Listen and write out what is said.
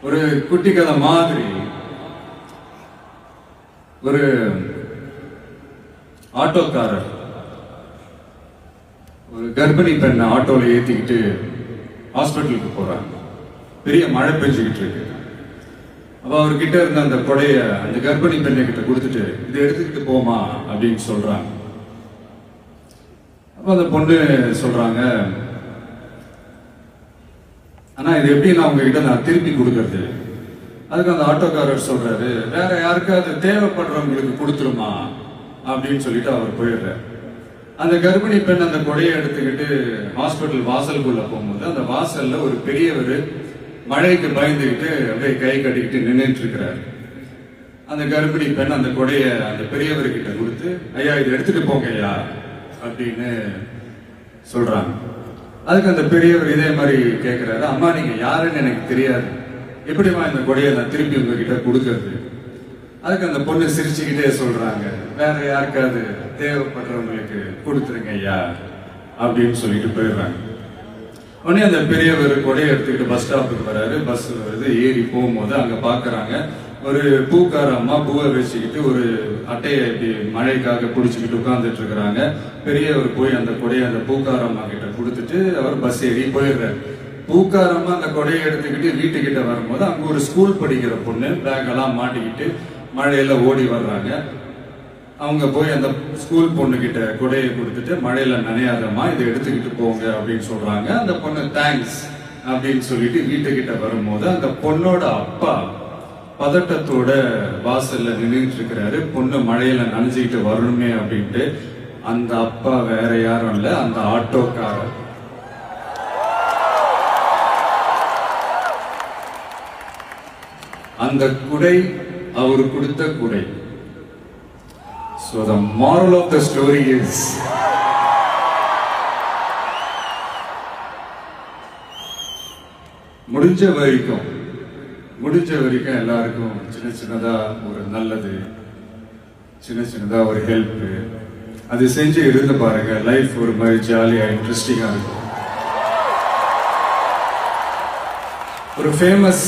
ஒரு குட்டி கதை மாதிரி ஒரு ஆட்டோக்காரர் ஒரு கர்ப்பிணி பெண்ணை ஆட்டோல ஏத்திக்கிட்டு ஹாஸ்பிட்டலுக்கு போறாங்க. பெரிய மழை பெஞ்சுக்கிட்டு இருக்கு. அப்ப அவர்கிட்ட இருந்த அந்த கொடைய அந்த கர்ப்பிணி பெண்ணை கிட்ட கொடுத்துட்டு இதை எடுத்துக்கிட்டு போமா அப்படின்னு சொல்றாங்க. அப்ப அந்த பொண்ணு சொல்றாங்க, ஆனா இது எப்படி நான் உங்ககிட்ட நான் திருப்பி கொடுக்கறது? அதுக்கு அந்த ஆட்டோக்காரர் சொல்றாரு, வேற யாருக்காவது தேவைப்படுறவங்களுக்கு கொடுத்துருமா அப்படின்னு சொல்லிட்டு அவர் போயிடுறாரு. அந்த கர்ப்பிணி பெண் அந்த கொடையை எடுத்துக்கிட்டு ஹாஸ்பிட்டல் வாசலுக்குள்ள போகும்போது அந்த வாசல்ல ஒரு பெரியவர் மழைக்கு பயந்துக்கிட்டு அப்படியே கை கட்டிக்கிட்டு நின்றுட்டு இருக்கிறாரு. அந்த கர்ப்பிணி பெண் அந்த கொடைய அந்த பெரியவர்கிட்ட கொடுத்து, ஐயா இதை எடுத்துட்டு போங்க ஐயா அப்படின்னு சொல்றாங்க. அதுக்கு அந்த பெரியவர் இதே மாதிரி கேட்கிறாரு, அம்மா நீங்க யாருன்னு எனக்கு தெரியாது, எப்படிமா இந்த கொடையை நான் திருப்பி உங்ககிட்ட கொடுக்கறது? அதுக்கு அந்த பொண்ணு சிரிச்சுக்கிட்டே சொல்றாங்க, வேற யாருக்காவது தேவைப்படுறவங்களுக்கு கொடுத்துருங்க ஐயா அப்படின்னு சொல்லிட்டு போயிடுறாங்க. உடனே அந்த பெரியவர் கொடையை எடுத்துக்கிட்டு பஸ் ஸ்டாப்புக்கு வராரு. பஸ் வருது, ஏறி போகும்போது அங்க பாக்குறாங்க ஒரு பூக்கார அம்மா பூவை வச்சுக்கிட்டு ஒரு அட்டையை இப்படி மழைக்காக பிடிச்சிக்கிட்டு உட்கார்ந்துட்டு இருக்கிறாங்க. பெரியவர் போய் அந்த கொடையை அந்த பூக்கார அம்மா கிட்ட கொடுத்துட்டு அவர் பஸ் ஏறி போயிடுறாரு. பூக்காரம்மா அந்த கொடையை எடுத்துக்கிட்டு வீட்டுக்கிட்ட வரும்போது அங்க ஒரு ஸ்கூல் படிக்கிற பொண்ணு பேக் எல்லாம் மாட்டிக்கிட்டு மழையில ஓடி வர்றாங்க. அவங்க போய் அந்த ஸ்கூல் பொண்ணு கிட்ட கொடையை கொடுத்துட்டு, மழையில நனையாதம்மா இதை எடுத்துக்கிட்டு போங்க அப்படின்னு சொல்றாங்க. அந்த பொண்ணு தேங்க்ஸ் அப்படின்னு சொல்லிட்டு வீட்டுக்கிட்ட வரும்போது அந்த பொண்ணோட அப்பா பதட்டத்தோட வாசல்ல நின்றுட்டு இருக்கிறாரு. பொண்ணு மழையில நனைஞ்சுக்கிட்டு வரணுமே அப்படின்ட்டு. அந்த அப்பா வேற யாரும் இல்ல, அந்த ஆட்டோக்காரர். அந்த குடை அவரு கொடுத்த குடை. So the moral of the story is, முடிஞ்ச வரைக்கும் எல்லாருக்கும் சின்ன சின்னதா ஒரு நல்லது, சின்ன சின்னதா ஒரு ஹெல்ப் அது செஞ்சு இருந்து பாருங்க. லைஃப் ஒரு மாதிரி ஜாலியா இன்ட்ரெஸ்டிங்கா இருக்கும். ஒரு ஃபேமஸ்